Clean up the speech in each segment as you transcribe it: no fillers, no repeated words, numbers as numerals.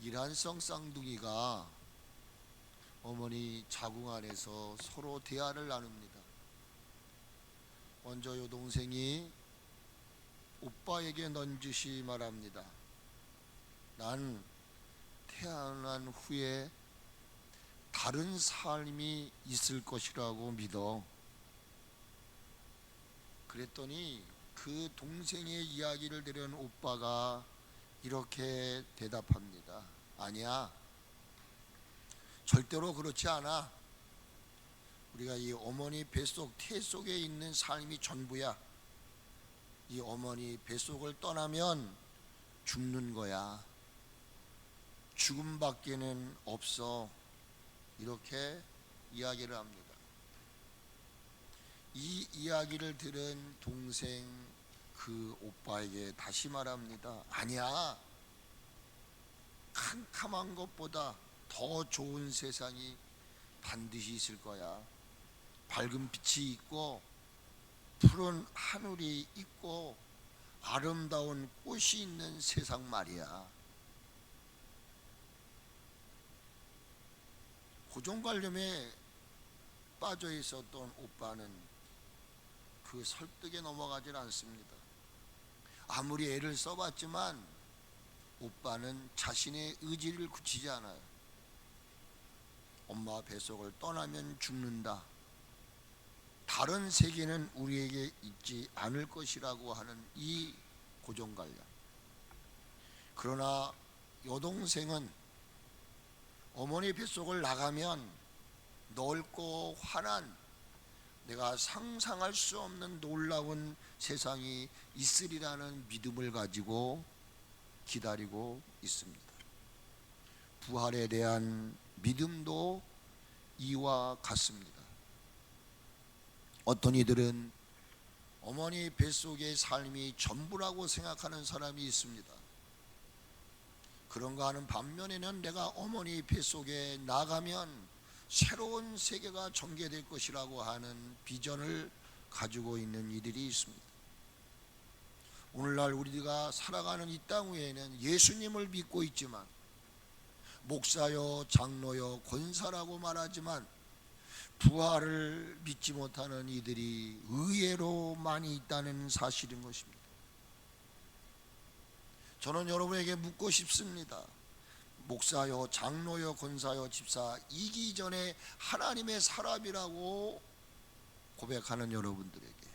이란성 쌍둥이가 어머니 자궁 안에서 서로 대화를 나눕니다. 먼저 여동생이 오빠에게 넌지시 말합니다. 난 태어난 후에 다른 삶이 있을 것이라고 믿어. 그랬더니 그 동생의 이야기를 들은 오빠가 이렇게 대답합니다. 아니야, 절대로 그렇지 않아. 우리가 이 어머니 뱃속 태 속에 있는 삶이 전부야. 이 어머니 뱃속을 떠나면 죽는 거야. 죽음밖에는 없어. 이렇게 이야기를 합니다. 이 이야기를 들은 동생 그 오빠에게 다시 말합니다. 아니야, 캄캄한 것보다 더 좋은 세상이 반드시 있을 거야. 밝은 빛이 있고 푸른 하늘이 있고 아름다운 꽃이 있는 세상 말이야. 고정관념에 빠져 있었던 오빠는 그 설득에 넘어가질 않습니다. 아무리 애를 써봤지만 오빠는 자신의 의지를 굳히지 않아요. 엄마 뱃속을 떠나면 죽는다. 다른 세계는 우리에게 있지 않을 것이라고 하는 이 고정관념. 그러나 여동생은 어머니 뱃속을 나가면 넓고 환한, 내가 상상할 수 없는 놀라운 세상이 있으리라는 믿음을 가지고 기다리고 있습니다. 부활에 대한 믿음도 이와 같습니다. 어떤 이들은 어머니 뱃속의 삶이 전부라고 생각하는 사람이 있습니다. 그런가 하는 반면에는 내가 어머니 뱃속에 나가면 새로운 세계가 전개될 것이라고 하는 비전을 가지고 있는 이들이 있습니다. 오늘날 우리가 살아가는 이 땅 위에는 예수님을 믿고 있지만, 목사여 장로여 권사라고 말하지만 부활을 믿지 못하는 이들이 의외로 많이 있다는 사실인 것입니다. 저는 여러분에게 묻고 싶습니다. 목사여 장로여 권사여 집사 이기 전에 하나님의 사람이라고 고백하는 여러분들에게요,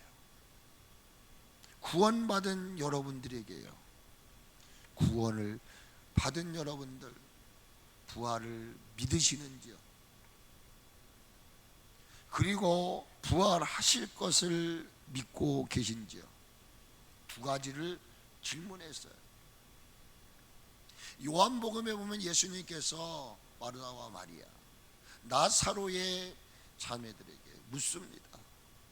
구원받은 여러분들에게요, 구원을 받은 여러분들, 부활을 믿으시는지요? 그리고 부활하실 것을 믿고 계신지요? 두 가지를 질문했어요. 요한복음에 보면 예수님께서 마르다와 마리아, 나사로의 자매들에게 묻습니다.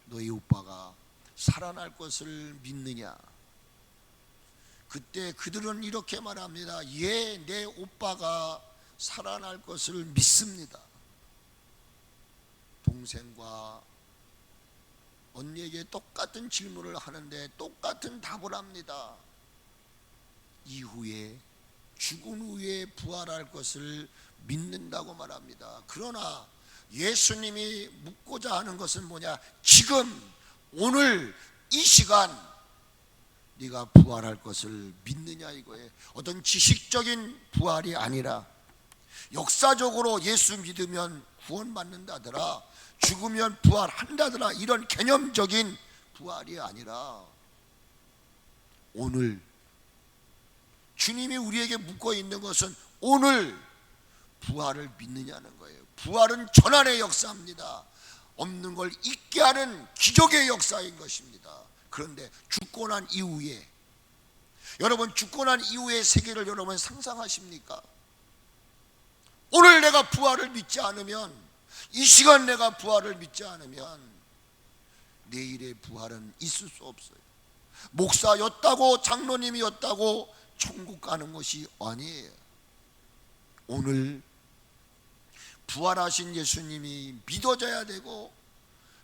너희 오빠가 살아날 것을 믿느냐? 그때 그들은 이렇게 말합니다. 예, 내 오빠가 살아날 것을 믿습니다. 동생과 언니에게 똑같은 질문을 하는데 똑같은 답을 합니다. 이후에, 죽은 후에 부활할 것을 믿는다고 말합니다. 그러나 예수님이 묻고자 하는 것은 뭐냐? 지금 오늘 이 시간 네가 부활할 것을 믿느냐 이거예요. 어떤 지식적인 부활이 아니라 역사적으로 예수 믿으면 구원받는다더라, 죽으면 부활한다더라, 이런 개념적인 부활이 아니라 오늘 주님이 우리에게 묻고 있는 것은 오늘 부활을 믿느냐는 거예요. 부활은 전환의 역사입니다. 없는 걸 있게 하는 기적의 역사인 것입니다. 그런데 죽고 난 이후에, 여러분 죽고 난 이후의 세계를 여러분 상상하십니까? 오늘 내가 부활을 믿지 않으면, 이 시간 내가 부활을 믿지 않으면 내일의 부활은 있을 수 없어요. 목사였다고 장로님이었다고 천국 가는 것이 아니에요. 오늘 부활하신 예수님이 믿어져야 되고,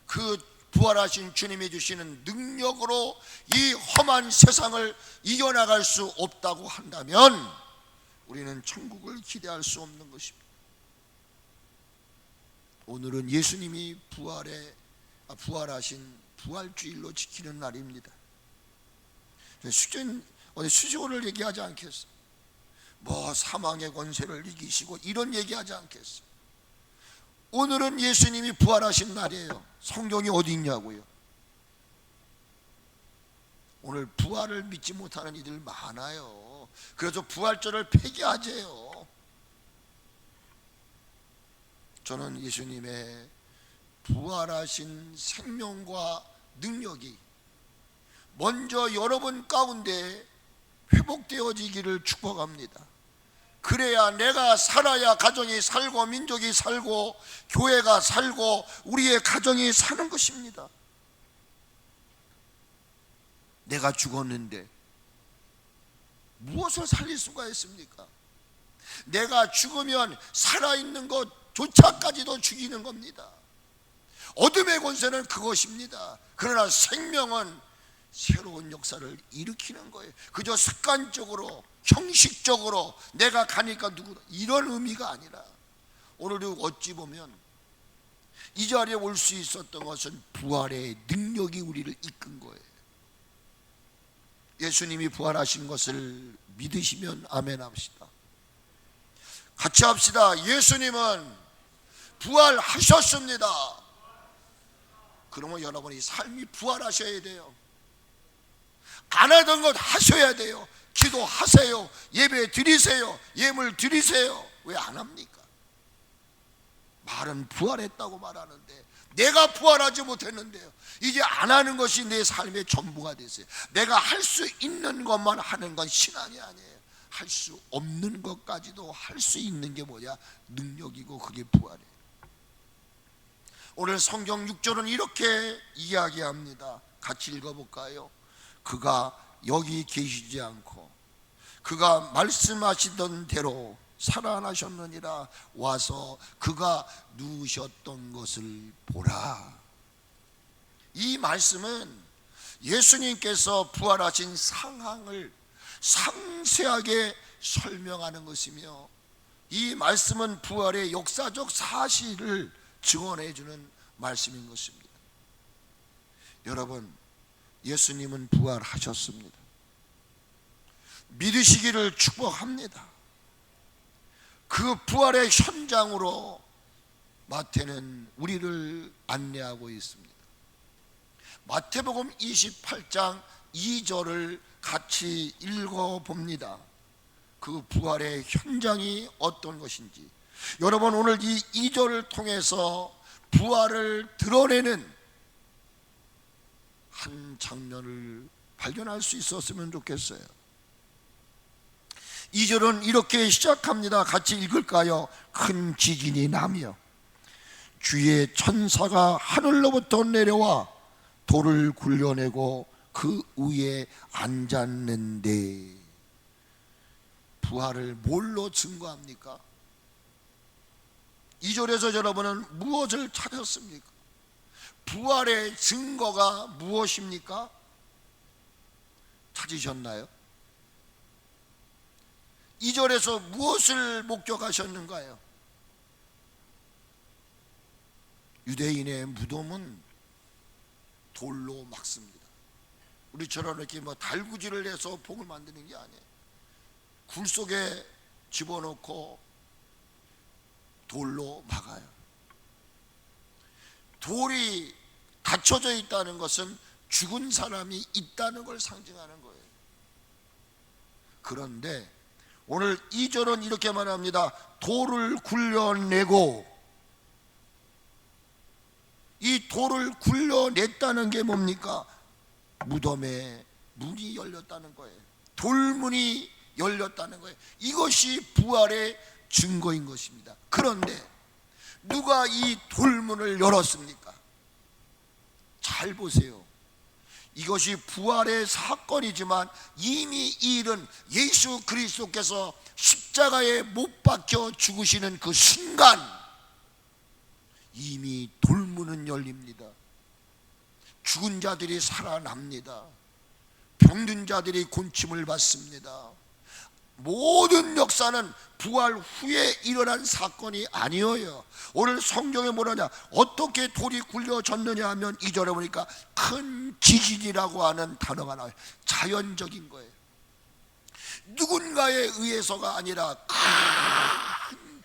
그 부활하신 주님이 주시는 능력으로 이 험한 세상을 이겨나갈 수 없다고 한다면 우리는 천국을 기대할 수 없는 것입니다. 오늘은 예수님이 부활하신 부활주일로 지키는 날입니다. 수조를 얘기하지 않겠어. 뭐 사망의 권세를 이기시고 이런 얘기하지 않겠어. 오늘은 예수님이 부활하신 날이에요. 성경이 어디 있냐고요. 오늘 부활을 믿지 못하는 이들 많아요. 그래서 부활절을 폐기하재요. 저는 예수님의 부활하신 생명과 능력이 먼저 여러분 가운데 회복되어지기를 축복합니다. 그래야 내가 살아야 가정이 살고 민족이 살고 교회가 살고 우리의 가정이 사는 것입니다. 내가 죽었는데 무엇을 살릴 수가 있습니까? 내가 죽으면 살아있는 것조차까지도 죽이는 겁니다. 어둠의 권세는 그것입니다. 그러나 생명은 새로운 역사를 일으키는 거예요. 그저 습관적으로 형식적으로 내가 가니까 누구 이런 의미가 아니라 오늘도 어찌 보면 이 자리에 올 수 있었던 것은 부활의 능력이 우리를 이끈 거예요. 예수님이 부활하신 것을 믿으시면 아멘 합시다. 같이 합시다. 예수님은 부활하셨습니다. 그러면 여러분이 삶이 부활하셔야 돼요. 안 하던 것 하셔야 돼요. 기도하세요. 예배 드리세요. 예물 드리세요. 왜 안 합니까? 말은 부활했다고 말하는데 내가 부활하지 못했는데요. 이제 안 하는 것이 내 삶의 전부가 됐어요. 내가 할 수 있는 것만 하는 건 신앙이 아니에요. 할 수 없는 것까지도 할 수 있는 게 뭐냐? 능력이고 그게 부활이에요. 오늘 성경 6절은 이렇게 이야기합니다. 같이 읽어볼까요? 그가 여기 계시지 않고 그가 말씀하시던 대로 살아나셨느니라. 와서 그가 누우셨던 것을 보라. 이 말씀은 예수님께서 부활하신 상황을 상세하게 설명하는 것이며 이 말씀은 부활의 역사적 사실을 증언해 주는 말씀인 것입니다. 여러분, 예수님은 부활하셨습니다. 믿으시기를 축복합니다. 그 부활의 현장으로 마태는 우리를 안내하고 있습니다. 마태복음 28장 2절을 같이 읽어봅니다. 그 부활의 현장이 어떤 것인지. 여러분, 오늘 이 2절을 통해서 부활을 드러내는 한 장면을 발견할 수 있었으면 좋겠어요. 2절은 이렇게 시작합니다. 같이 읽을까요? 큰 지진이 나며 주의 천사가 하늘로부터 내려와 돌을 굴려내고 그 위에 앉았는데. 부활을 뭘로 증거합니까? 2절에서 여러분은 무엇을 찾았습니까? 부활의 증거가 무엇입니까? 찾으셨나요? 2절에서 무엇을 목격하셨는가요? 유대인의 무덤은 돌로 막습니다. 우리처럼 이렇게 달구지를 해서 봉을 만드는 게 아니에요. 굴 속에 집어넣고 돌로 막아요. 돌이 닫혀져 있다는 것은 죽은 사람이 있다는 걸 상징하는 거예요. 그런데 오늘 2절은 이렇게 말합니다. 돌을 굴려내고, 이 돌을 굴려냈다는 게 뭡니까? 무덤에 문이 열렸다는 거예요. 돌문이 열렸다는 거예요. 이것이 부활의 증거인 것입니다. 그런데 누가 이 돌문을 열었습니까? 잘 보세요. 이것이 부활의 사건이지만 이미 이 일은 예수 그리스도께서 십자가에 못 박혀 죽으시는 그 순간 이미 돌문은 열립니다. 죽은 자들이 살아납니다. 병든 자들이 곤침을 받습니다. 모든 역사는 부활 후에 일어난 사건이 아니어요. 오늘 성경에 뭐라냐, 어떻게 돌이 굴려졌느냐 하면 2절에 보니까 큰 지진이라고 하는 단어가 나와요. 자연적인 거예요. 누군가에 의해서가 아니라 큰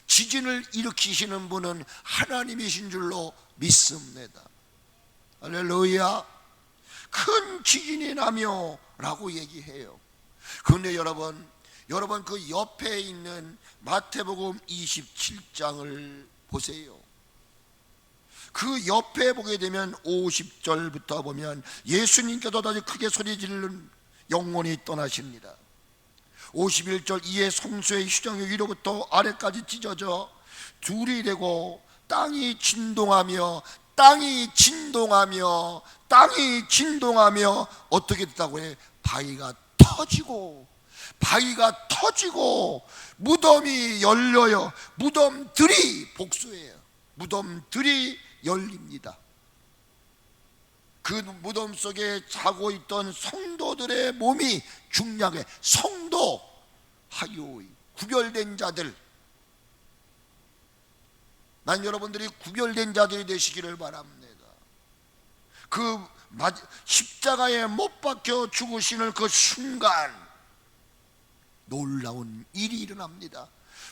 지진을 일으키시는 분은 하나님이신 줄로 믿습니다. 할렐루야. 큰 지진이 나며 라고 얘기해요. 그런데 여러분 그 옆에 있는 마태복음 27장을 보세요. 그 옆에 보게 되면 50절부터 보면 예수님께서 다시 크게 소리 지르는 영혼이 떠나십니다. 51절, 이에 성소의 휴정이 위로부터 아래까지 찢어져 둘이 되고 땅이 진동하며 어떻게 됐다고 해? 바위가 터지고 무덤이 열려요. 무덤들이 복수예요. 무덤들이 열립니다. 그 무덤 속에 자고 있던 성도들의 몸이 중량해. 성도 하유이 구별된 자들, 난 여러분들이 구별된 자들이 되시기를 바랍니다. 그 십자가에 못 박혀 죽으시는 그 순간 놀라운 일이 일어납니다.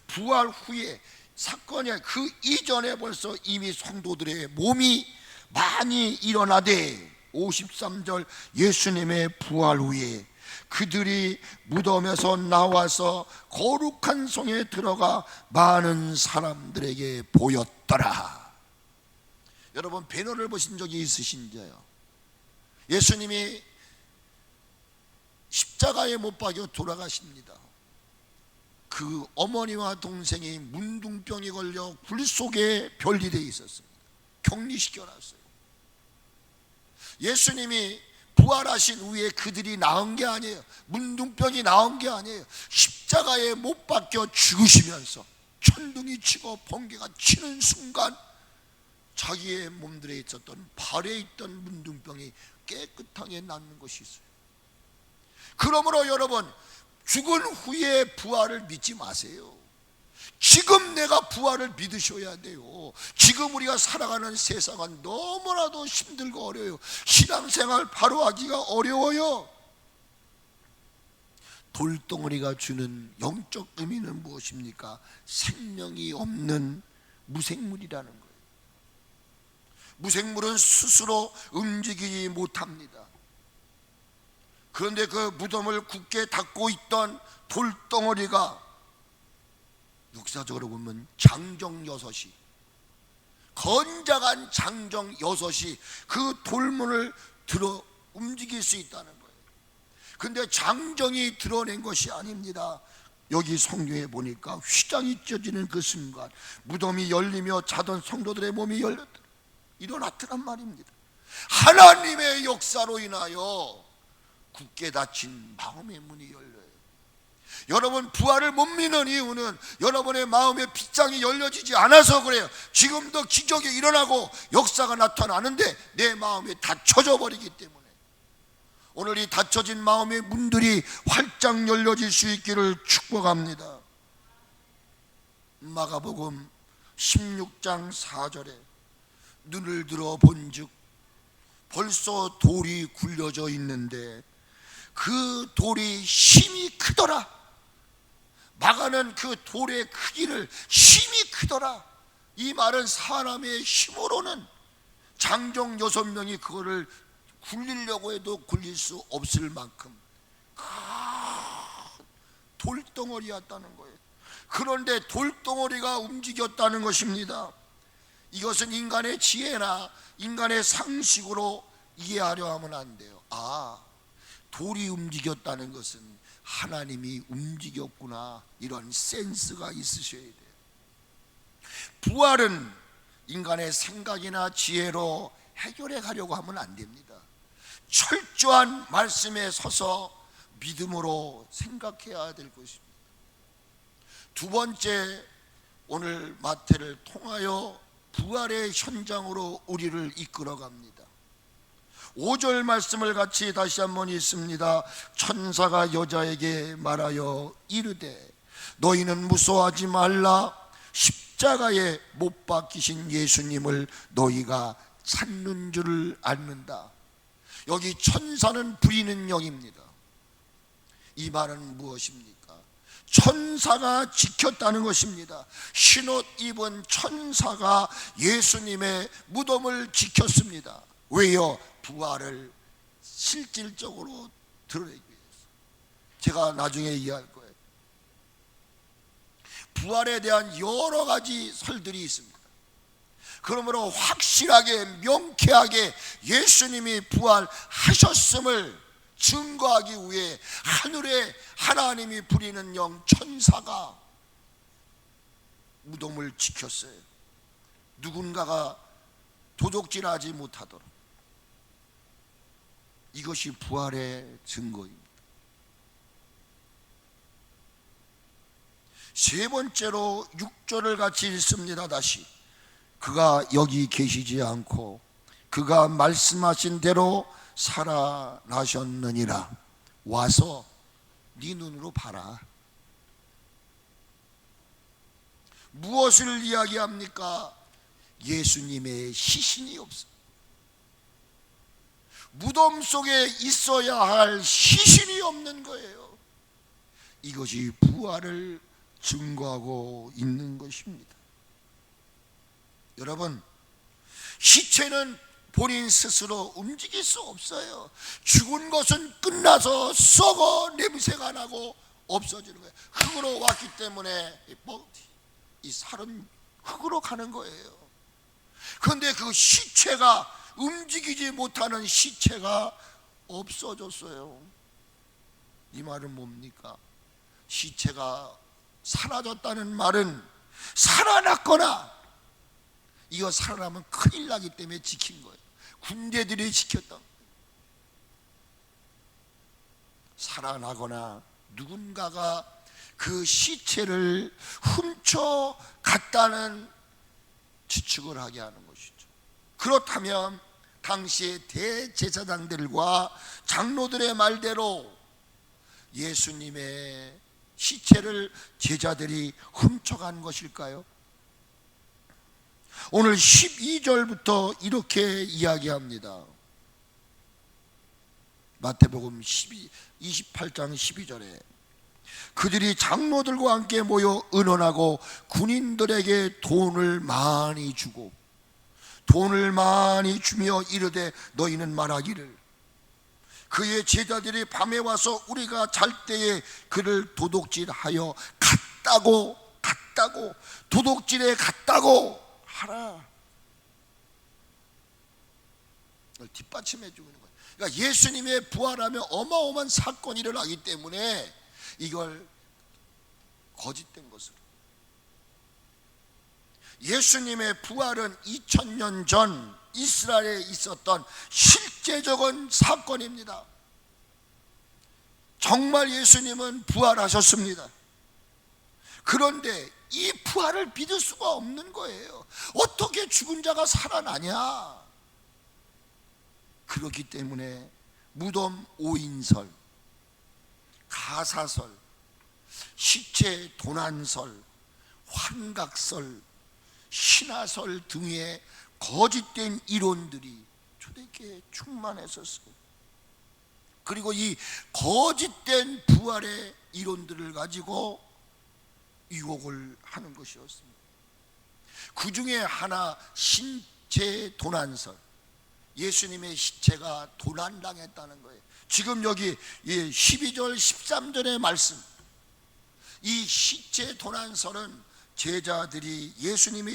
부활 후에 사건이 그 이전에 벌써 이미 성도들의 몸이 많이 일어나되 53절, 예수님의 부활 후에 그들이 무덤에서 나와서 거룩한 성에 들어가 많은 사람들에게 보였더라. 여러분, 배너를 보신 적이 있으신지요? 예수님이 십자가에 못 박여 돌아가십니다. 그 어머니와 동생이 문둥병이 걸려 굴 속에 별리되어 있었습니다. 격리시켜놨어요. 예수님이 부활하신 후에 그들이 나은 게 아니에요. 문둥병이 나은 게 아니에요. 십자가에 못 박혀 죽으시면서 천둥이 치고 번개가 치는 순간 자기의 몸들에 있었던 발에 있던 문둥병이 깨끗하게 낫는 것이 있어요. 그러므로 여러분, 죽은 후에 부활을 믿지 마세요. 지금 내가 부활을 믿으셔야 돼요. 지금 우리가 살아가는 세상은 너무나도 힘들고 어려워요. 신앙생활 바로 하기가 어려워요. 돌덩어리가 주는 영적 의미는 무엇입니까? 생명이 없는 무생물이라는 거예요. 무생물은 스스로 움직이지 못합니다. 그런데 그 무덤을 굳게 닫고 있던 돌덩어리가 역사적으로 보면 장정 6이, 건장한 장정 6이 그 돌문을 들어 움직일 수 있다는 거예요. 그런데 장정이 드러낸 것이 아닙니다. 여기 성경에 보니까 휘장이 찢어지는 그 순간 무덤이 열리며 자던 성도들의 몸이 일어났더란 말입니다. 하나님의 역사로 인하여 굳게 닫힌 마음의 문이 열려요. 여러분, 부활을 못 믿는 이유는 여러분의 마음의 빗장이 열려지지 않아서 그래요. 지금도 기적이 일어나고 역사가 나타나는데 내 마음이 닫혀져 버리기 때문에. 오늘 이 닫혀진 마음의 문들이 활짝 열려질 수 있기를 축복합니다. 마가복음 16장 4절에 눈을 들어 본즉 벌써 돌이 굴려져 있는데 그 돌이 힘이 크더라. 마가는 그 돌의 크기를 힘이 크더라. 이 말은 사람의 힘으로는 장정 6명이 그거를 굴리려고 해도 굴릴 수 없을 만큼 돌덩어리였다는 거예요. 그런데 돌덩어리가 움직였다는 것입니다. 이것은 인간의 지혜나 인간의 상식으로 이해하려 하면 안 돼요. 돌이 움직였다는 것은 하나님이 움직였구나, 이런 센스가 있으셔야 돼요. 부활은 인간의 생각이나 지혜로 해결해 가려고 하면 안 됩니다. 철저한 말씀에 서서 믿음으로 생각해야 될 것입니다. 두 번째, 오늘 마태를 통하여 부활의 현장으로 우리를 이끌어 갑니다. 5절 말씀을 같이 다시 한번 읽습니다. 천사가 여자에게 말하여 이르되 너희는 무서워하지 말라. 십자가에 못 박히신 예수님을 너희가 찾는 줄을 알는다. 여기 천사는 부리는 영입니다. 이 말은 무엇입니까? 천사가 지켰다는 것입니다. 흰옷 입은 천사가 예수님의 무덤을 지켰습니다. 왜요? 부활을 실질적으로 드러내기 위해서. 제가 나중에 이해할 거예요. 부활에 대한 여러 가지 설들이 있습니다. 그러므로 확실하게 명쾌하게 예수님이 부활하셨음을 증거하기 위해 하늘에 하나님이 부리는 영 천사가 무덤을 지켰어요. 누군가가 도둑질하지 못하도록. 이것이 부활의 증거입니다. 세 번째로 6절을 같이 읽습니다. 다시. 그가 여기 계시지 않고 그가 말씀하신 대로 살아나셨느니라. 와서 네 눈으로 봐라. 무엇을 이야기합니까? 예수님의 시신이 없어. 무덤 속에 있어야 할 시신이 없는 거예요. 이것이 부활을 증거하고 있는 것입니다. 여러분, 시체는 본인 스스로 움직일 수 없어요. 죽은 것은 끝나서 썩어 냄새가 나고 없어지는 거예요. 흙으로 왔기 때문에 이 살은 흙으로 가는 거예요. 그런데 그 시체가 움직이지 못하는 시체가 없어졌어요. 이 말은 뭡니까? 시체가 사라졌다는 말은 살아났거나, 이거 살아나면 큰일 나기 때문에 지킨 거예요. 군대들이 지켰던. 살아나거나 누군가가 그 시체를 훔쳐 갔다는 추측을 하게 하는 것이죠. 그렇다면 당시의 대제사장들과 장로들의 말대로 예수님의 시체를 제자들이 훔쳐간 것일까요? 오늘 12절부터 이렇게 이야기합니다. 마태복음 28장 12절에 그들이 장로들과 함께 모여 의논하고 군인들에게 돈을 많이 주고 돈을 많이 주며 이르되 너희는 말하기를 그의 제자들이 밤에 와서 우리가 잘 때에 그를 도둑질하여 갔다고 도둑질해 갔다고 하라. 이걸 뒷받침해 주는 거예요. 그러니까 예수님의 부활하면 어마어마한 사건이 일어나기 때문에 이걸 거짓된 것으로. 예수님의 부활은 2000년 전 이스라엘에 있었던 실제적인 사건입니다. 정말 예수님은 부활하셨습니다. 그런데 이 부활을 믿을 수가 없는 거예요. 어떻게 죽은 자가 살아나냐? 그렇기 때문에 무덤 오인설, 가사설, 시체 도난설, 환각설, 신화설 등의 거짓된 이론들이 초대교회에 충만했었어요. 그리고 이 거짓된 부활의 이론들을 가지고 유혹을 하는 것이었습니다. 그 중에 하나 신체 도난설, 예수님의 시체가 도난당했다는 거예요. 지금 여기 12절 13절의 말씀, 이 시체 도난설은 제자들이 예수님의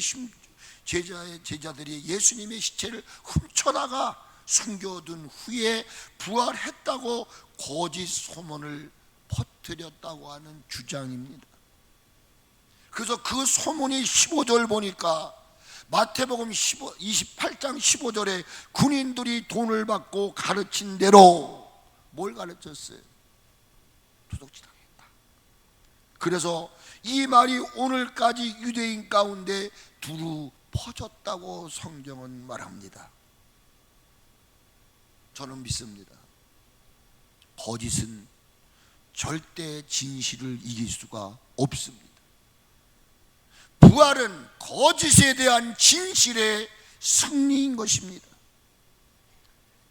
시체를 훔쳐다가 숨겨둔 후에 부활했다고 거짓 소문을 퍼뜨렸다고 하는 주장입니다. 그래서 그 소문이 15절 보니까 마태복음 28장 15절에 군인들이 돈을 받고 가르친 대로 뭘 가르쳤어요? 도둑질하겠다. 그래서 이 말이 오늘까지 유대인 가운데 두루 퍼졌다고 성경은 말합니다. 저는 믿습니다. 거짓은 절대 진실을 이길 수가 없습니다. 부활은 거짓에 대한 진실의 승리인 것입니다.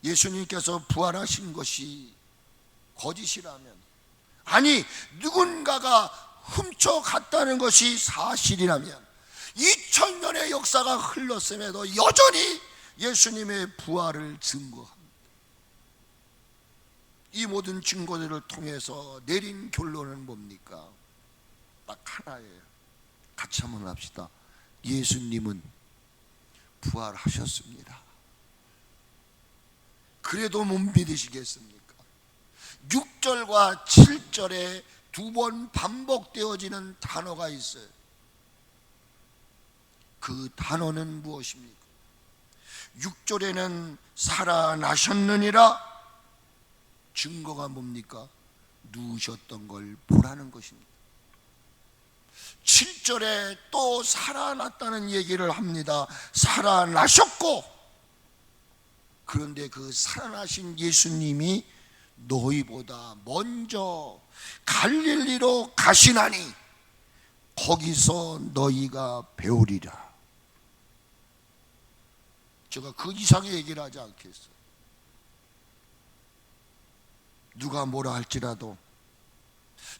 예수님께서 부활하신 것이 거짓이라면, 아니 누군가가 훔쳐갔다는 것이 사실이라면 2000년의 역사가 흘렀음에도 여전히 예수님의 부활을 증거합니다. 이 모든 증거들을 통해서 내린 결론은 뭡니까? 딱 하나예요. 같이 한번 합시다. 예수님은 부활하셨습니다. 그래도 못 믿으시겠습니까? 6절과 7절에 두 번 반복되어지는 단어가 있어요. 그 단어는 무엇입니까? 6절에는 살아나셨느니라. 증거가 뭡니까? 누우셨던 걸 보라는 것입니다. 7절에 또 살아났다는 얘기를 합니다. 살아나셨고, 그런데 그 살아나신 예수님이 너희보다 먼저 갈릴리로 가시나니 거기서 너희가 배우리라. 제가 그 이상의 얘기를 하지 않겠어요. 누가 뭐라 할지라도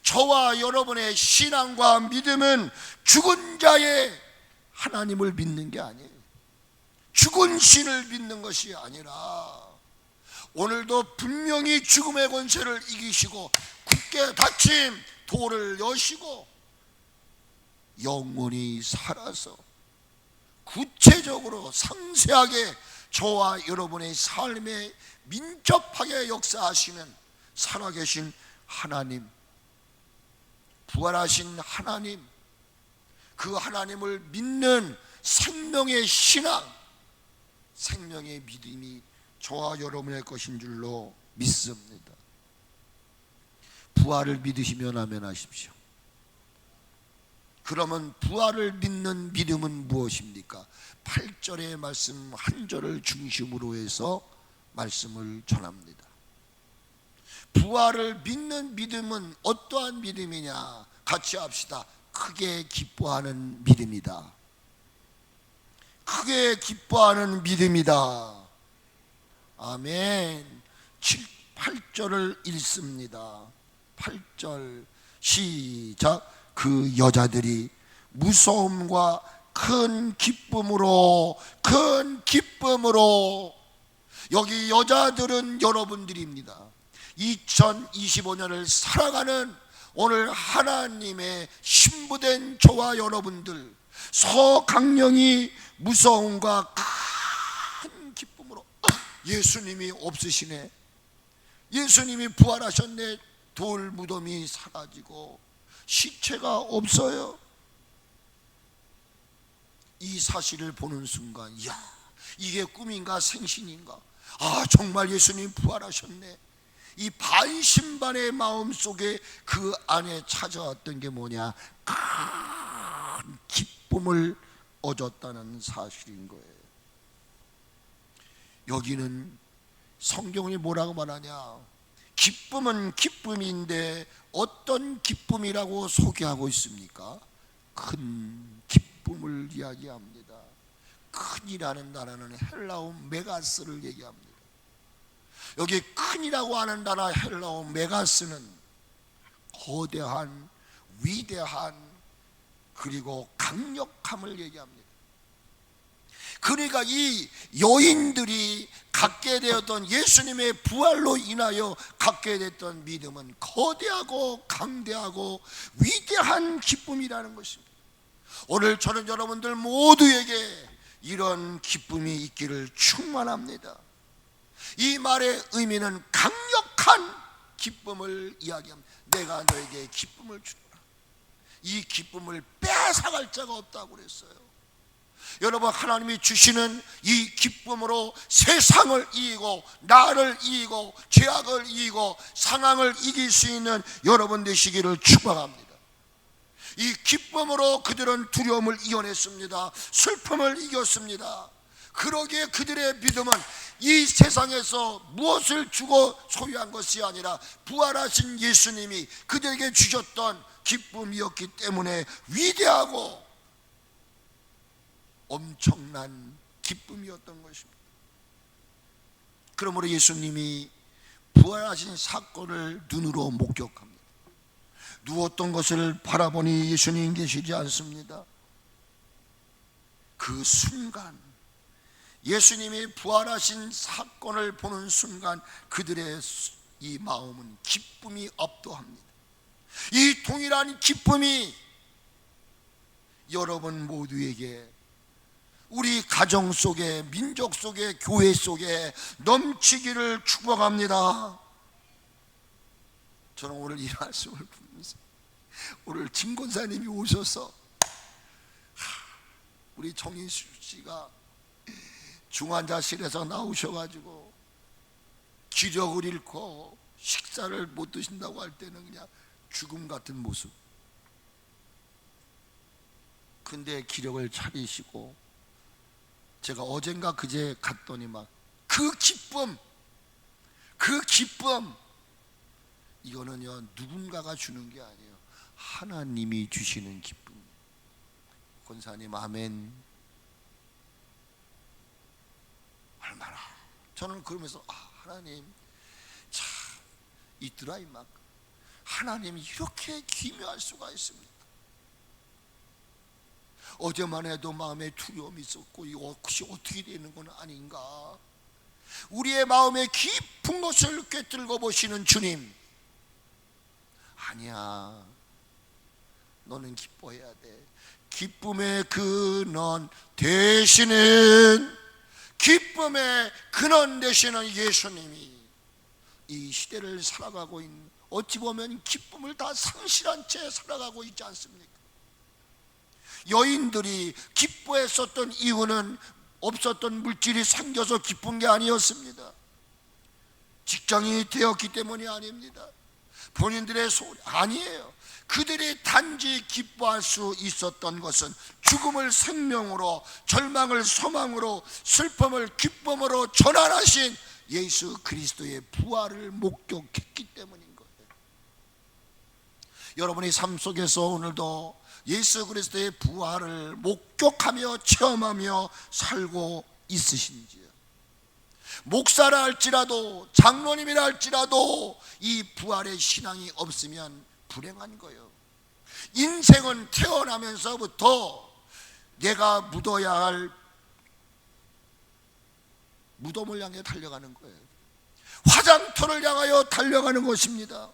저와 여러분의 신앙과 믿음은 죽은 자의 하나님을 믿는 게 아니에요. 죽은 신을 믿는 것이 아니라 오늘도 분명히 죽음의 권세를 이기시고 굳게 닫힌 돌을 여시고 영원히 살아서 구체적으로 상세하게 저와 여러분의 삶에 민첩하게 역사하시는 살아계신 하나님, 부활하신 하나님, 그 하나님을 믿는 생명의 신앙, 생명의 믿음이 저와 여러분의 것인 줄로 믿습니다. 부활을 믿으시면 아멘하십시오. 그러면 부활을 믿는 믿음은 무엇입니까? 8절의 말씀 한 절을 중심으로 해서 말씀을 전합니다. 부활을 믿는 믿음은 어떠한 믿음이냐? 같이 합시다. 크게 기뻐하는 믿음이다. 크게 기뻐하는 믿음이다. 아멘. 8절을 읽습니다. 8절 시작. 그 여자들이 무서움과 큰 기쁨으로, 여기 여자들은 여러분들입니다. 2025년을 살아가는 오늘 하나님의 신부된 저와 여러분들, 서강령이 무서움과 큰 기쁨으로, 예수님이 없으시네, 예수님이 부활하셨네, 돌 무덤이 사라지고 시체가 없어요. 이 사실을 보는 순간, 야, 이게 꿈인가 생신인가? 아, 정말 예수님 부활하셨네. 이 반신반의 마음 속에 그 안에 찾아왔던 게 뭐냐? 큰 기쁨을 얻었다는 사실인 거예요. 여기는 성경이 뭐라고 말하냐? 기쁨은 기쁨인데 어떤 기쁨이라고 소개하고 있습니까? 큰 기쁨을 이야기합니다. 큰이라는 단어는 헬라어 메가스를 얘기합니다. 여기 큰이라고 하는 단어 헬라어 메가스는 거대한, 위대한, 그리고 강력함을 얘기합니다. 그러니까 이 여인들이 갖게 되었던, 예수님의 부활로 인하여 갖게 됐던 믿음은 거대하고 강대하고 위대한 기쁨이라는 것입니다. 오늘 저는 여러분들 모두에게 이런 기쁨이 있기를 충만합니다. 이 말의 의미는 강력한 기쁨을 이야기합니다. 내가 너에게 기쁨을 주노라. 이 기쁨을 뺏어갈 자가 없다고 그랬어요. 여러분, 하나님이 주시는 이 기쁨으로 세상을 이기고 나를 이기고 죄악을 이기고 상황을 이길 수 있는 여러분 되시기를 축복합니다. 이 기쁨으로 그들은 두려움을 이겨냈습니다. 슬픔을 이겼습니다. 그러기에 그들의 믿음은 이 세상에서 무엇을 주고 소유한 것이 아니라 부활하신 예수님이 그들에게 주셨던 기쁨이었기 때문에 위대하고 엄청난 기쁨이었던 것입니다. 그러므로 예수님이 부활하신 사건을 눈으로 목격합니다. 누웠던 것을 바라보니 예수님 계시지 않습니다. 그 순간, 예수님이 부활하신 사건을 보는 순간 그들의 이 마음은 기쁨이 압도합니다. 이 동일한 기쁨이 여러분 모두에게, 우리 가정 속에, 민족 속에, 교회 속에 넘치기를 축복합니다. 저는 오늘 이 말씀을 보면서, 오늘 진권사님이 오셔서 우리 정인수 씨가 중환자실에서 나오셔가지고 기력을 잃고 식사를 못 드신다고 할 때는 그냥 죽음 같은 모습. 근데 기력을 차리시고, 제가 어젠가 그제 갔더니 막 그 기쁨, 이거는요 누군가가 주는 게 아니에요. 하나님이 주시는 기쁨. 권사님 아멘. 얼마나 저는 그러면서 하나님 참 있더라 이만큼. 하나님이 이렇게 기묘할 수가 있습니다. 어제만 해도 마음에 두려움이 있었고 이거 혹시 어떻게 되는 건 아닌가. 우리의 마음에 깊은 것을 꿰뚫고 보시는 주님, 아니야, 너는 기뻐해야 돼. 기쁨의 근원 되시는, 기쁨의 근원 되시는 예수님이 이 시대를 살아가고 있는, 어찌 보면 기쁨을 다 상실한 채 살아가고 있지 않습니까? 여인들이 기뻐했었던 이유는 없었던 물질이 생겨서 기쁜 게 아니었습니다. 직장인이 되었기 때문이 아닙니다. 본인들의 소리 아니에요. 그들이 단지 기뻐할 수 있었던 것은 죽음을 생명으로, 절망을 소망으로, 슬픔을 기쁨으로 전환하신 예수 그리스도의 부활을 목격했기 때문인 거예요. 여러분의 삶 속에서 오늘도 예수 그리스도의 부활을 목격하며 체험하며 살고 있으신지요? 목사라 할지라도, 장로님이라 할지라도 이 부활의 신앙이 없으면 불행한 거예요. 인생은 태어나면서부터 내가 묻어야 할 무덤을 향해 달려가는 거예요. 화장터를 향하여 달려가는 것입니다.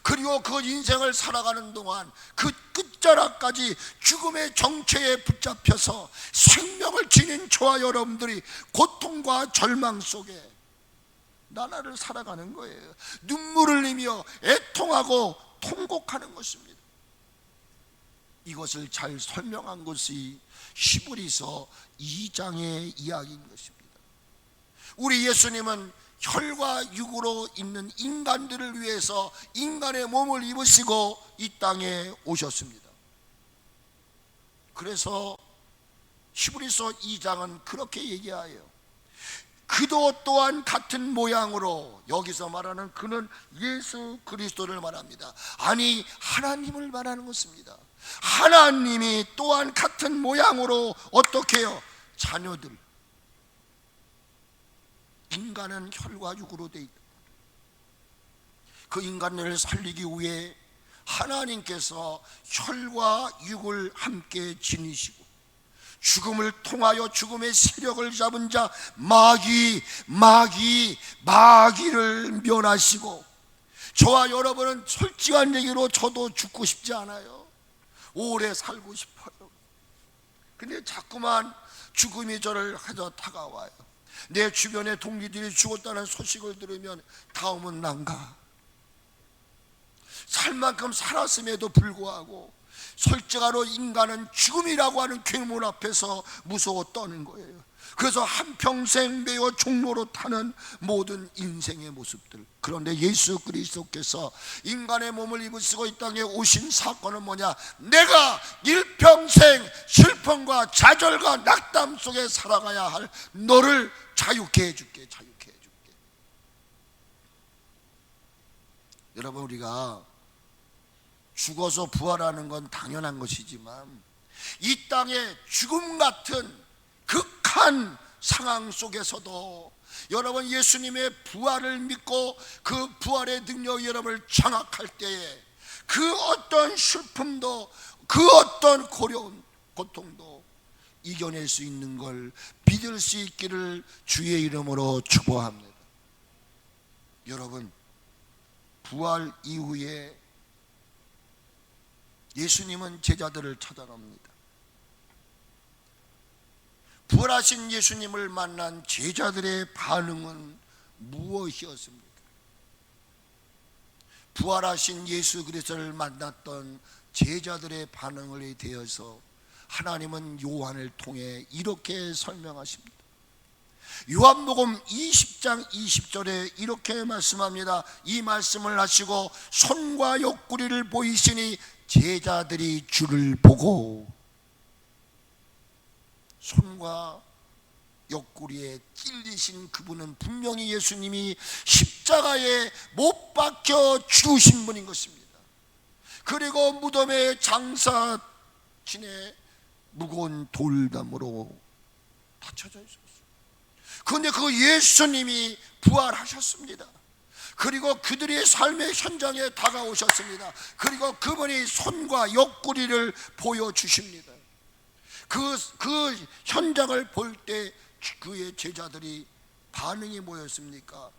그리고 그 인생을 살아가는 동안 그 끝자락까지 죽음의 정체에 붙잡혀서 생명을 지닌 저와 여러분들이 고통과 절망 속에 나날을 살아가는 거예요. 눈물을 흘리며 애통하고 통곡하는 것입니다. 이것을 잘 설명한 것이 히브리서 2장의 이야기인 것입니다. 우리 예수님은 혈과 육으로 있는 인간들을 위해서 인간의 몸을 입으시고 이 땅에 오셨습니다. 그래서 히브리서 2장은 그렇게 얘기해요. 그도 또한 같은 모양으로, 여기서 말하는 그는 예수 그리스도를 말합니다. 아니, 하나님을 말하는 것입니다. 하나님이 또한 같은 모양으로 어떻게 해요? 자녀들, 인간은 혈과 육으로 되어 있다. 그 인간을 살리기 위해 하나님께서 혈과 육을 함께 지니시고 죽음을 통하여 죽음의 세력을 잡은 자 마귀를 멸하시고, 저와 여러분은 솔직한 얘기로 저도 죽고 싶지 않아요. 오래 살고 싶어요. 근데 자꾸만 죽음이 저를 하자 다가와요. 내 주변의 동기들이 죽었다는 소식을 들으면 다음은 난가. 살 만큼 살았음에도 불구하고 솔직하로 인간은 죽음이라고 하는 괴물 앞에서 무서워 떠는 거예요. 그래서 한평생 매어 종로로 타는 모든 인생의 모습들. 그런데 예수 그리스도께서 인간의 몸을 입으시고 이 땅에 오신 사건은 뭐냐? 내가 일평생 슬픔과 좌절과 낙담 속에 살아가야 할 너를 자유케 해줄게. 자유케 해줄게. 여러분, 우리가 죽어서 부활하는 건 당연한 것이지만 이 땅의 죽음 같은 극한 상황 속에서도 여러분 예수님의 부활을 믿고 그 부활의 능력 여러분을 장악할 때에 그 어떤 슬픔도 그 어떤 고통도 이겨낼 수 있는 걸 믿을 수 있기를 주의 이름으로 축복합니다. 여러분, 부활 이후에 예수님은 제자들을 찾아갑니다. 부활하신 예수님을 만난 제자들의 반응은 무엇이었습니까? 부활하신 예수 그리스도를 만났던 제자들의 반응에 대해서 하나님은 요한을 통해 이렇게 설명하십니다. 요한복음 20장 20절에 이렇게 말씀합니다. 이 말씀을 하시고 손과 옆구리를 보이시니 제자들이 주를 보고, 손과 옆구리에 찔리신 그분은 분명히 예수님이 십자가에 못 박혀 죽으신 분인 것입니다. 그리고 무덤의 장사진에 무거운 돌담으로 받쳐져 있었어요. 그런데 그 예수님이 부활하셨습니다. 그리고 그들의 삶의 현장에 다가오셨습니다. 그리고 그분이 손과 옆구리를 보여주십니다. 그 현장을 볼 때 그의 제자들이 반응이 뭐였습니까?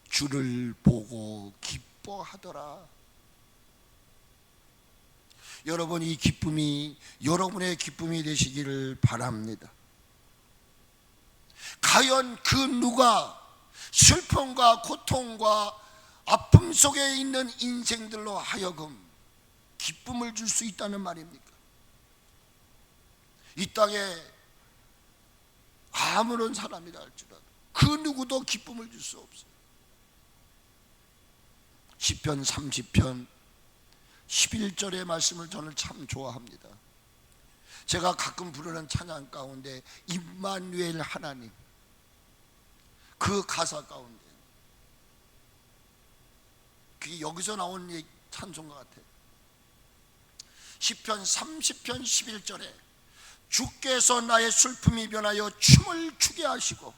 주를 보고 기뻐하더라. 여러분, 이 기쁨이 여러분의 기쁨이 되시기를 바랍니다. 과연 그 누가 슬픔과 고통과 아픔 속에 있는 인생들로 하여금 기쁨을 줄 수 있다는 말입니까? 이 땅에 아무런 사람이라 할지라도 그 누구도 기쁨을 줄 수 없어요. 시편 30편 11절의 말씀을 저는 참 좋아합니다. 제가 가끔 부르는 찬양 가운데 임마누엘 하나님, 그 가사 가운데 그게 여기서 나온 찬송가 같아요. 시편 30편 11절에 주께서 나의 슬픔이 변하여 춤을 추게 하시고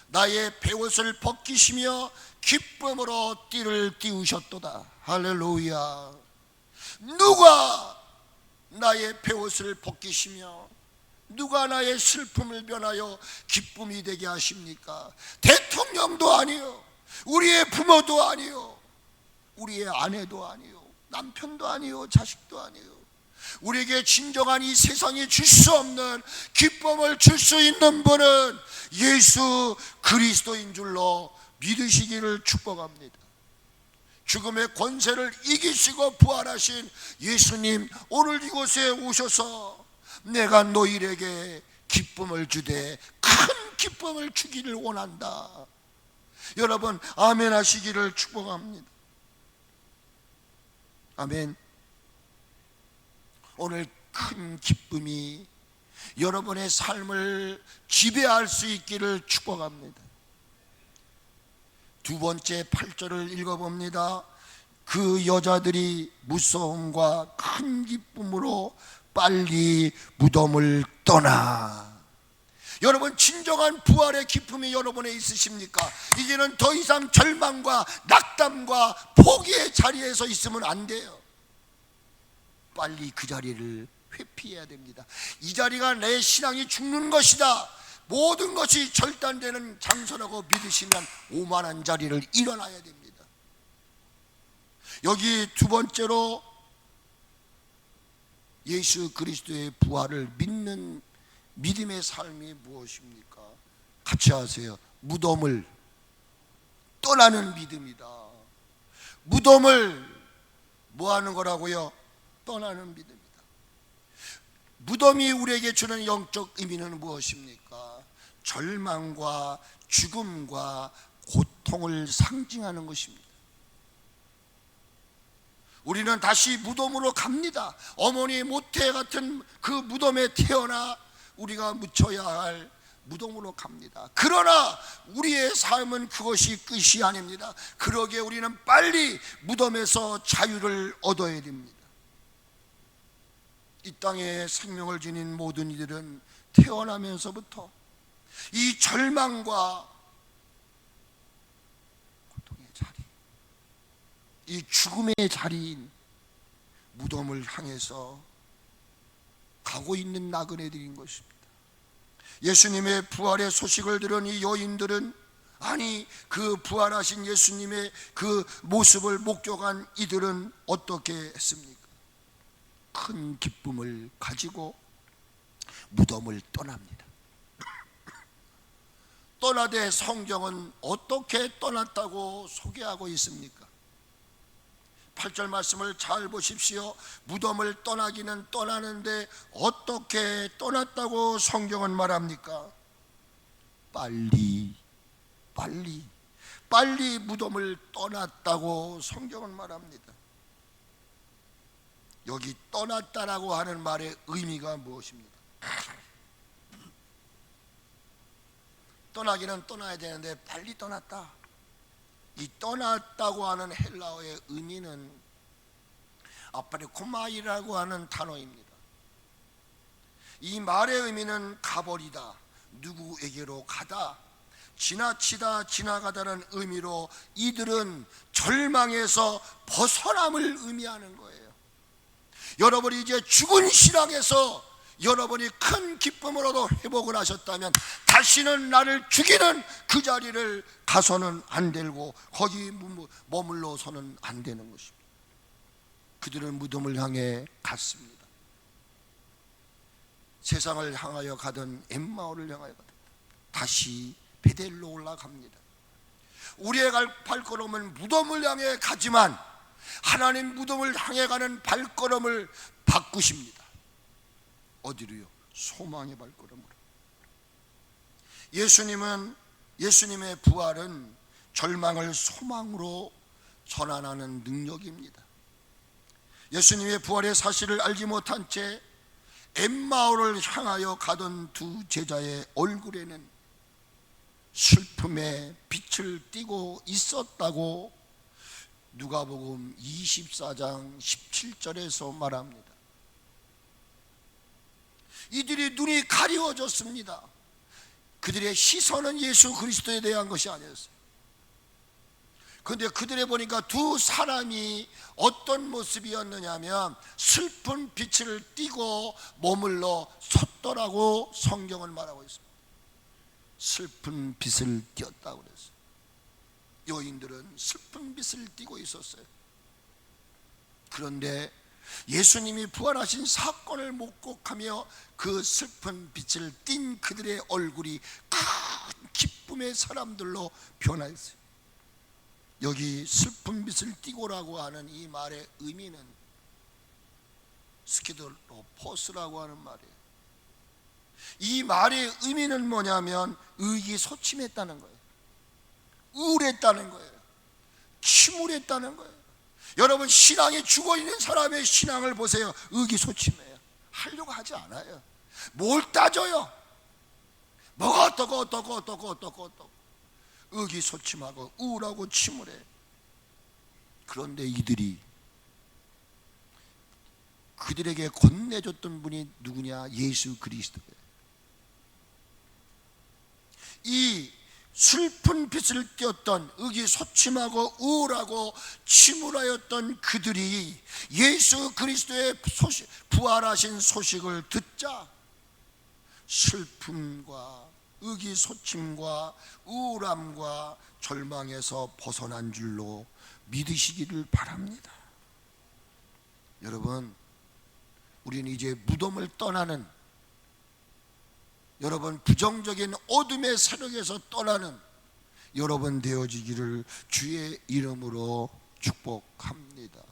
나의 베옷을 벗기시며 기쁨으로 띠를 띄우셨도다. 할렐루야. 누가 나의 베옷을 벗기시며 누가 나의 슬픔을 변하여 기쁨이 되게 하십니까? 대통령도 아니요, 우리의 부모도 아니요, 우리의 아내도 아니요, 남편도 아니요, 자식도 아니요. 우리에게 진정한 이 세상이 줄 수 없는 기쁨을 줄 수 있는 분은 예수 그리스도인 줄로 믿으시기를 축복합니다. 죽음의 권세를 이기시고 부활하신 예수님, 오늘 이곳에 오셔서 내가 너희에게 기쁨을 주되 큰 기쁨을 주기를 원한다. 여러분, 아멘 하시기를 축복합니다. 아멘. 오늘 큰 기쁨이 여러분의 삶을 지배할 수 있기를 축복합니다. 두 번째 8절을 읽어봅니다. 그 여자들이 무서움과 큰 기쁨으로 빨리 무덤을 떠나. 여러분, 진정한 부활의 기쁨이 여러분에 있으십니까? 이제는 더 이상 절망과 낙담과 포기의 자리에서 있으면 안 돼요. 빨리 그 자리를 회피해야 됩니다. 이 자리가 내 신앙이 죽는 것이다, 모든 것이 절단되는 장소라고 믿으시면 오만한 자리를 일어나야 됩니다. 여기 두 번째로 예수 그리스도의 부활을 믿는 믿음의 삶이 무엇입니까? 같이 하세요. 무덤을 떠나는 믿음이다. 무덤을 뭐 하는 거라고요? 떠나는 믿음이다. 무덤이 우리에게 주는 영적 의미는 무엇입니까? 절망과 죽음과 고통을 상징하는 것입니다. 우리는 다시 무덤으로 갑니다. 어머니 모태 같은 그 무덤에 태어나 우리가 묻혀야 할 무덤으로 갑니다. 그러나 우리의 삶은 그것이 끝이 아닙니다. 그러기에 우리는 빨리 무덤에서 자유를 얻어야 됩니다. 이 땅에 생명을 지닌 모든 이들은 태어나면서부터 이 절망과 고통의 자리, 이 죽음의 자리인 무덤을 향해서 가고 있는 나그네들인 것입니다. 예수님의 부활의 소식을 들은 이 여인들은, 아니 그 부활하신 예수님의 그 모습을 목격한 이들은 어떻게 했습니까? 큰 기쁨을 가지고 무덤을 떠납니다. 떠나되 성경은 어떻게 떠났다고 소개하고 있습니까? 8절 말씀을 잘 보십시오. 무덤을 떠나기는 떠나는데 어떻게 떠났다고 성경은 말합니까? 빨리 무덤을 떠났다고 성경은 말합니다. 여기 떠났다라고 하는 말의 의미가 무엇입니까? 떠나기는 떠나야 되는데 빨리 떠났다. 이 떠났다고 하는 헬라어의 의미는 아파리코마이라고 하는 단어입니다. 이 말의 의미는 가버리다, 누구에게로 가다, 지나치다, 지나가다는 의미로 이들은 절망에서 벗어남을 의미하는 거예요. 여러분이 이제 죽은 신앙에서 여러분이 큰 기쁨을 얻어 회복을 하셨다면 다시는 나를 죽이는 그 자리를 가서는 안 되고 거기 머물러서는 안 되는 것입니다. 그들은 무덤을 향해 갔습니다. 세상을 향하여 가던 엠마오를 향하여 가던 다시 베델로 올라갑니다. 우리의 발걸음은 무덤을 향해 가지만 하나님 무덤을 향해 가는 발걸음을 바꾸십니다. 어디로요? 소망의 발걸음으로. 예수님의 부활은 절망을 소망으로 전환하는 능력입니다. 예수님의 부활의 사실을 알지 못한 채 엠마오를 향하여 가던 두 제자의 얼굴에는 슬픔의 빛을 띠고 있었다고 누가복음 24장 17절에서 말합니다. 이들이 눈이 가리워졌습니다. 그들의 시선은 예수 그리스도에 대한 것이 아니었어요. 그런데 그들에 보니까 두 사람이 어떤 모습이었느냐 하면 슬픈 빛을 띠고 머물러 섰더라고 성경은 말하고 있습니다. 슬픈 빛을 띄었다고 그랬어요. 여인들은 슬픈 빛을 띠고 있었어요. 그런데 예수님이 부활하신 사건을 목격하며 그 슬픈 빛을 띤 그들의 얼굴이 큰 기쁨의 사람들로 변화했어요. 여기 슬픈 빛을 띠고라고 하는 이 말의 의미는 스키드로포스라고 하는 말이에요. 이 말의 의미는 뭐냐면 의기소침했다는 거예요. 우울했다는 거예요. 침울했다는 거예요. 여러분, 신앙이 죽어있는 사람의 신앙을 보세요. 의기소침해요. 하려고 하지 않아요. 뭘 따져요? 뭐가 어떠고 의기소침하고 우울하고 침울해. 그런데 이들이 그들에게 건네줬던 분이 누구냐? 예수 그리스도예요. 이 슬픈 빛을 띄었던 의기소침하고 우울하고 침울하였던 그들이 예수 그리스도의 부활하신 소식을 듣자 슬픔과 의기소침과 우울함과 절망에서 벗어난 줄로 믿으시기를 바랍니다. 여러분, 우리는 이제 무덤을 떠나는, 여러분 부정적인 어둠의 세력에서 떠나는 여러분 되어지기를 주의 이름으로 축복합니다.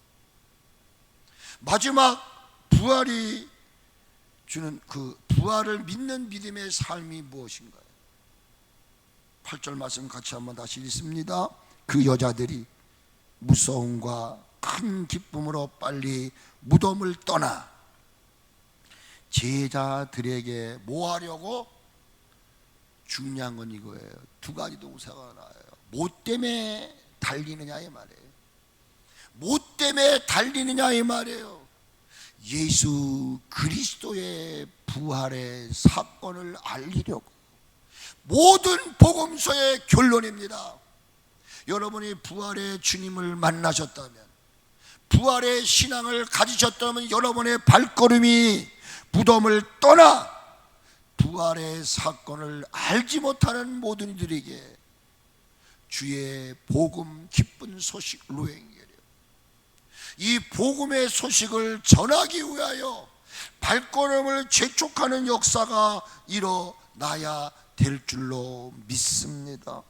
마지막 부활이 주는 그 부활을 믿는 믿음의 삶이 무엇인가요? 8절 말씀 같이 한번 다시 읽습니다. 그 여자들이 무서움과 큰 기쁨으로 빨리 무덤을 떠나 제자들에게 뭐 하려고? 중요한 건 이거예요. 두 가지 동사가 나와요. 뭐 때문에 달리느냐 이 말이에요. 뭐 때문에 달리느냐 이 말이에요. 예수 그리스도의 부활의 사건을 알리려고. 모든 복음서의 결론입니다. 여러분이 부활의 주님을 만나셨다면, 부활의 신앙을 가지셨다면 여러분의 발걸음이 무덤을 떠나 부활의 사건을 알지 못하는 모든 이들에게 주의 복음 기쁜 소식으로 행하려, 이 복음의 소식을 전하기 위하여 발걸음을 재촉하는 역사가 일어나야 될 줄로 믿습니다.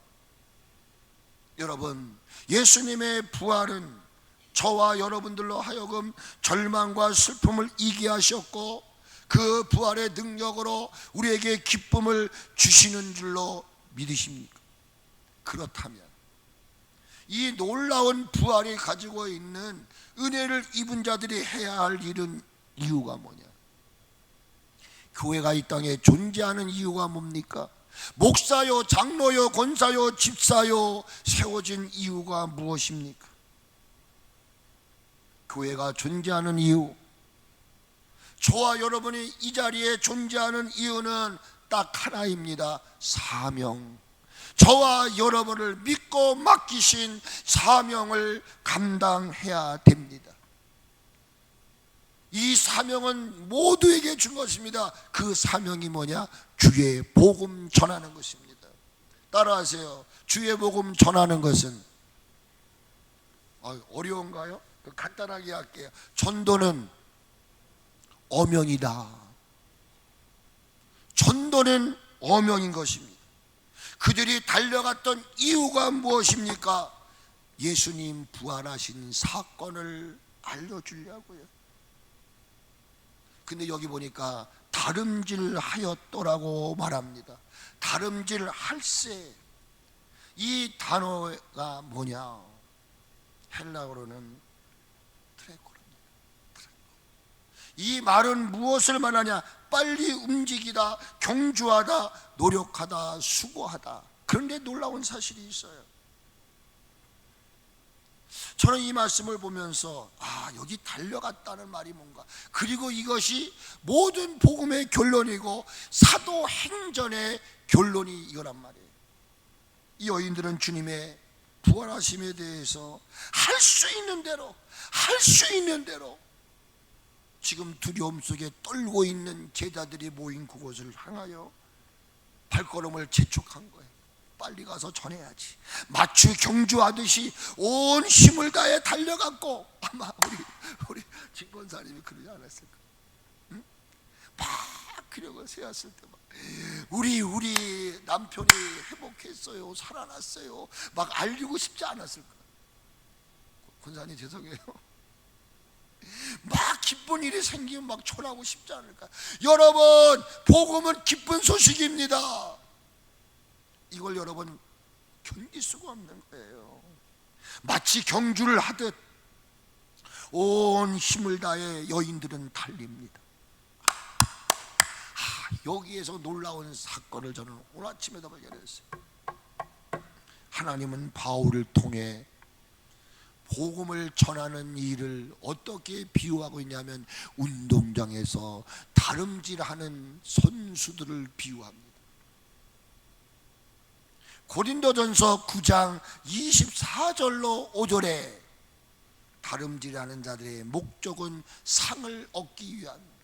여러분, 예수님의 부활은 저와 여러분들로 하여금 절망과 슬픔을 이기게 하셨고, 그 부활의 능력으로 우리에게 기쁨을 주시는 줄로 믿으십니까? 그렇다면 이 놀라운 부활이 가지고 있는 은혜를 입은 자들이 해야 할 일은 이유가 뭐냐? 교회가 이 땅에 존재하는 이유가 뭡니까? 목사요, 장로요, 권사요, 집사요 세워진 이유가 무엇입니까? 교회가 존재하는 이유, 저와 여러분이 이 자리에 존재하는 이유는 딱 하나입니다. 사명. 저와 여러분을 믿고 맡기신 사명을 감당해야 됩니다. 이 사명은 모두에게 준 것입니다. 그 사명이 뭐냐? 주의 복음 전하는 것입니다. 따라하세요. 주의 복음 전하는 것은 어려운가요? 간단하게 할게요. 전도는 어명이다. 전도는 어명인 것입니다. 그들이 달려갔던 이유가 무엇입니까? 예수님 부활하신 사건을 알려주려고요. 근데 여기 보니까 다름질하였더라고 말합니다. 다름질할세, 이 단어가 뭐냐? 헬라어로는 트레코입니다. 이 말은 무엇을 말하냐? 빨리 움직이다, 경주하다, 노력하다, 수고하다. 그런데 놀라운 사실이 있어요. 저는 이 말씀을 보면서 여기 달려갔다는 말이 뭔가, 그리고 이것이 모든 복음의 결론이고 사도행전의 결론이 이거란 말이에요. 이 여인들은 주님의 부활하심에 대해서 할 수 있는 대로, 할 수 있는 대로 지금 두려움 속에 떨고 있는 제자들이 모인 그곳을 향하여 발걸음을 재촉한 거예요. 빨리 가서 전해야지. 마치 경주하듯이 온 힘을 다해 달려갔고, 아마 우리 집권사님이 그러지 않았을까? 응? 막 기력을 세웠을 때 막 우리 남편이 회복했어요, 살아났어요, 막 알리고 싶지 않았을까? 권사님 죄송해요. 막 기쁜 일이 생기면 막 전하고 싶지 않을까? 여러분, 복음은 기쁜 소식입니다. 이걸 여러분 견딜 수가 없는 거예요. 마치 경주를 하듯 온 힘을 다해 여인들은 달립니다. 여기에서 놀라운 사건을 저는 오늘 아침에도 발견했어요. 하나님은 바울을 통해 복음을 전하는 일을 어떻게 비유하고 있냐면, 운동장에서 다름질하는 선수들을 비유합니다. 고린도전서 9장 24절로 5절에 다름질하는 자들의 목적은 상을 얻기 위함입니다.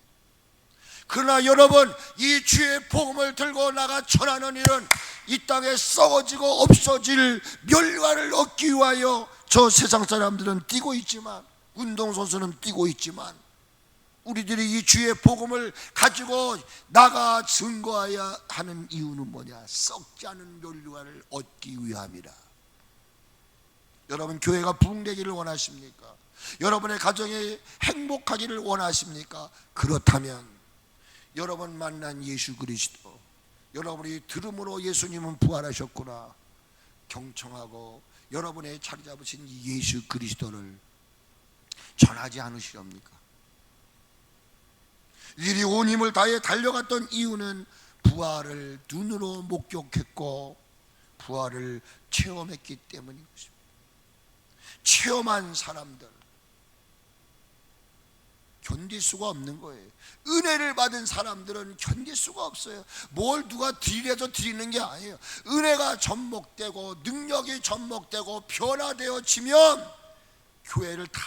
그러나 여러분, 이 주의 복음을 들고 나가 전하는 일은 이 땅에 썩어지고 없어질 멸관을 얻기 위하여 저 세상 사람들은 뛰고 있지만, 운동선수는 뛰고 있지만, 우리들이 이 주의 복음을 가지고 나가 증거해야 하는 이유는 뭐냐? 썩지 않은 멸관을 얻기 위함이라. 여러분, 교회가 부흥되기를 원하십니까? 여러분의 가정이 행복하기를 원하십니까? 그렇다면 여러분 만난 예수 그리스도, 여러분이 들음으로 예수님은 부활하셨구나 경청하고 여러분의 자리 잡으신 이 예수 그리스도를 전하지 않으시렵니까? 이들이 온 힘을 다해 달려갔던 이유는 부활을 눈으로 목격했고 부활을 체험했기 때문인 것입니다. 체험한 사람들 견딜 수가 없는 거예요. 은혜를 받은 사람들은 견딜 수가 없어요. 뭘 누가 드리래서 드리는 게 아니에요. 은혜가 접목되고 능력이 접목되고 변화되어지면 교회를 다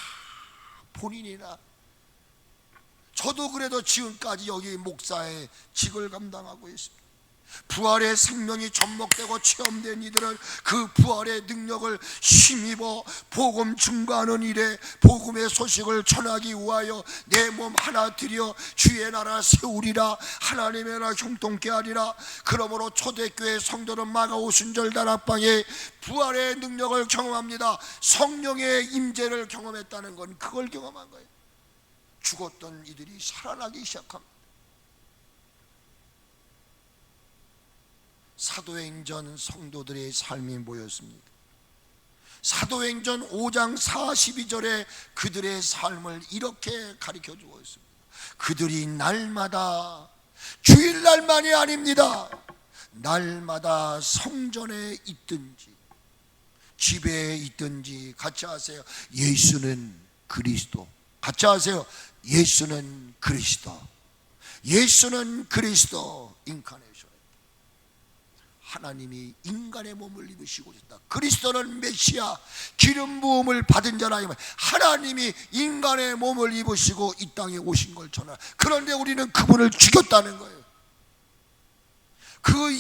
본인이나, 저도 그래도 지금까지 여기 목사의 직을 감당하고 있습니다. 부활의 생명이 접목되고 체험된 이들은 그 부활의 능력을 힘입어 복음 증거하는 일에 복음의 소식을 전하기 위하여 내 몸 하나 들여 주의 나라 세우리라, 하나님의 나라 형통케 하리라. 그러므로 초대교회 성도는 마가오순절 다락방에 부활의 능력을 경험합니다. 성령의 임재를 경험했다는 건 그걸 경험한 거예요. 죽었던 이들이 살아나기 시작합니다. 사도행전 성도들의 삶이 모였습니다. 사도행전 5장 42절에 그들의 삶을 이렇게 가르쳐주고 있습니다. 그들이 날마다, 주일날만이 아닙니다, 날마다 성전에 있든지 집에 있든지 같이 하세요. 예수는 그리스도. 같이 하세요. 예수는 그리스도. 예수는 그리스도 인카네이션. 하나님이 인간의 몸을 입으시고 오셨다. 그리스도는 메시아, 기름 부음을 받은 자라. 하나님이 인간의 몸을 입으시고 이 땅에 오신 걸 전하. 그런데 우리는 그분을 죽였다는 거예요. 그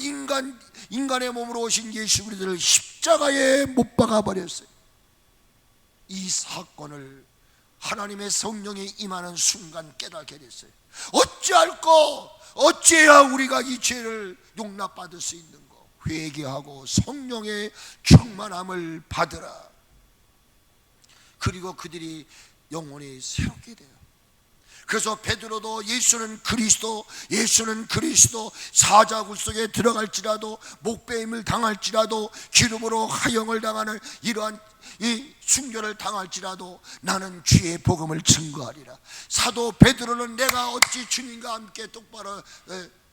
인간의 몸으로 오신 예수 그리스도를 십자가에 못 박아 버렸어요. 이 사건을 하나님의 성령이 임하는 순간 깨닫게 됐어요. 어찌해야 우리가 이 죄를 용납받을 수 있는가? 회개하고 성령의 충만함을 받으라. 그리고 그들이 영혼이 새롭게 돼요. 그래서 베드로도 예수는 그리스도, 예수는 그리스도, 사자굴 속에 들어갈지라도, 목베임을 당할지라도, 기름으로 하형을 당하는 이러한 이 순교를 당할지라도 나는 주의 복음을 증거하리라. 사도 베드로는 내가 어찌 주님과 함께 똑바로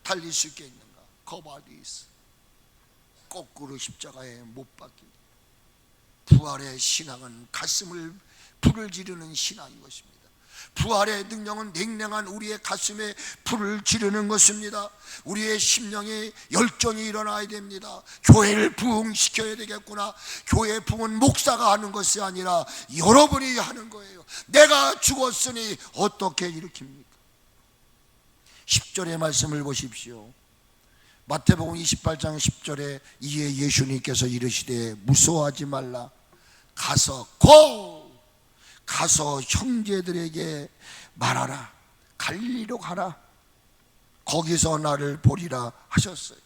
달릴 수 있겠는가? 거바디스, 거꾸로 십자가에 못 박힙니다. 부활의 신앙은 가슴을 불을 지르는 신앙인 것입니다. 부활의 능력은 냉랭한 우리의 가슴에 불을 지르는 것입니다. 우리의 심령에 열정이 일어나야 됩니다. 교회를 부흥시켜야 되겠구나. 교회 부흥은 목사가 하는 것이 아니라 여러분이 하는 거예요. 내가 죽었으니 어떻게 일으킵니까? 10절의 말씀을 보십시오. 마태복음 28장 10절에 이에 예수님께서 이르시되 무서워하지 말라. 가서 형제들에게 말하라. 갈릴리로 가라. 거기서 나를 보리라 하셨어요.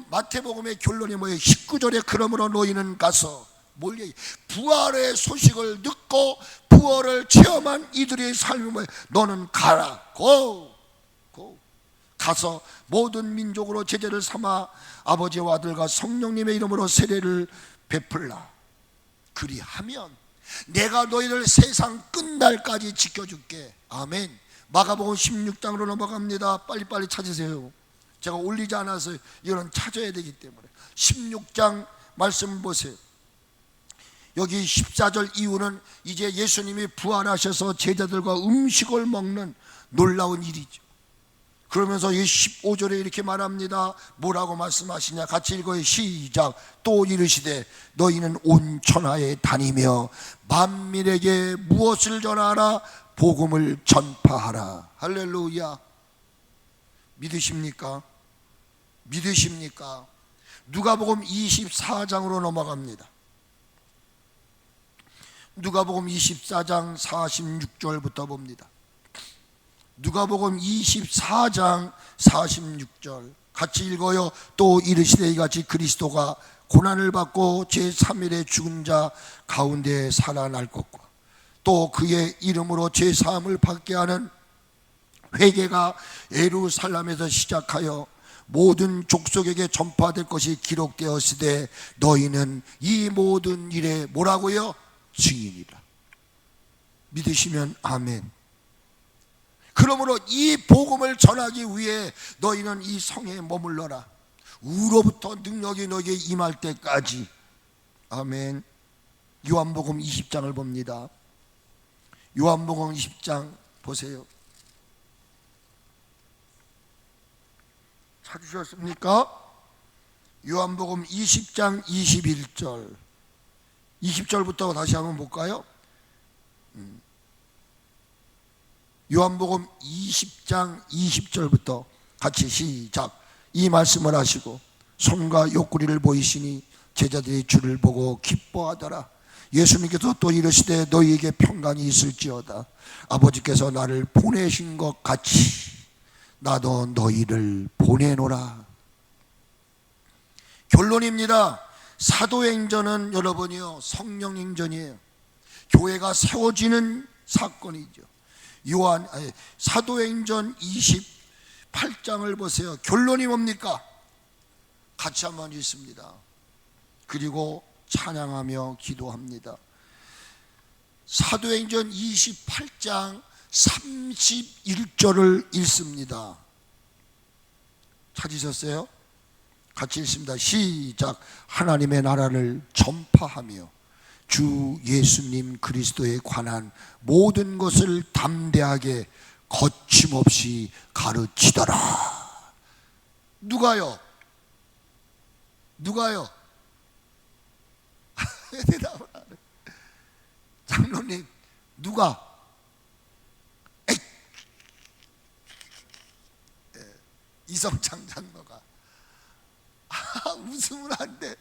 마태복음의 결론이 뭐예요? 19절에 그러므로 너희는 가서 뭘 얘기? 부활의 소식을 듣고 부활을 체험한 이들의 삶이 뭐예요? 너는 가라. 가서 모든 민족으로 제자를 삼아 아버지와 아들과 성령님의 이름으로 세례를 베풀라. 그리하면 내가 너희를 세상 끝날까지 지켜줄게. 아멘. 마가복음 16장으로 넘어갑니다. 빨리빨리 찾으세요. 제가 올리지 않아서 이거는 찾아야 되기 때문에 16장 말씀 보세요. 여기 14절 이후는 이제 예수님이 부활하셔서 제자들과 음식을 먹는 놀라운 일이죠. 그러면서 이 15절에 이렇게 말합니다. 뭐라고 말씀하시냐? 같이 읽어요. 시작. 또 이르시되 너희는 온 천하에 다니며 만민에게 무엇을 전하라? 복음을 전파하라. 할렐루야. 믿으십니까? 믿으십니까? 누가복음 24장으로 넘어갑니다. 누가복음 24장 46절부터 봅니다. 누가복음 24장 46절 같이 읽어요. 또 이르시되 이같이 그리스도가 고난을 받고 제3일에 죽은 자 가운데 살아날 것과 또 그의 이름으로 제사함을 받게 하는 회개가 예루살렘에서 시작하여 모든 족속에게 전파될 것이 기록되었으되 너희는 이 모든 일에 뭐라고요? 증인이라. 믿으시면 아멘. 그러므로 이 복음을 전하기 위해 너희는 이 성에 머물러라. 우로부터 능력이 너에게 임할 때까지. 아멘. 요한복음 20장을 봅니다. 요한복음 20장 보세요. 찾으셨습니까? 요한복음 20장 21절. 20절부터 다시 한번 볼까요? 요한복음 20장 20절부터 같이 시작. 이 말씀을 하시고 손과 옆구리를 보이시니 제자들이 주를 보고 기뻐하더라. 예수님께서 또 이르시되 너희에게 평강이 있을지어다. 아버지께서 나를 보내신 것 같이 나도 너희를 보내노라. 결론입니다. 사도행전은 여러분이요, 성령행전이에요. 교회가 세워지는 사건이죠. 사도행전 28장을 보세요. 결론이 뭡니까? 같이 한번 읽습니다. 그리고 찬양하며 기도합니다. 사도행전 28장 31절을 읽습니다. 찾으셨어요? 같이 읽습니다. 시작. 하나님의 나라를 전파하며 주 예수님 그리스도에 관한 모든 것을 담대하게 거침없이 가르치더라. 누가요? 누가요? 대답을 안 해. 장로님, 누가? 이성창 장로가 웃음을 한대.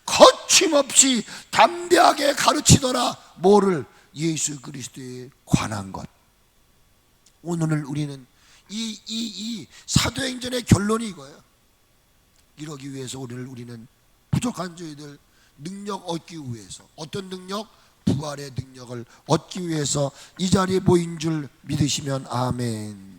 거침없이 담대하게 가르치더라. 뭐를? 예수 그리스도에 관한 것. 오늘 우리는 이 사도행전의 결론이 이거예요. 이러기 위해서 우리는 부족한 저희들 능력 얻기 위해서, 어떤 능력? 부활의 능력을 얻기 위해서 이 자리에 모인 줄 믿으시면 아멘.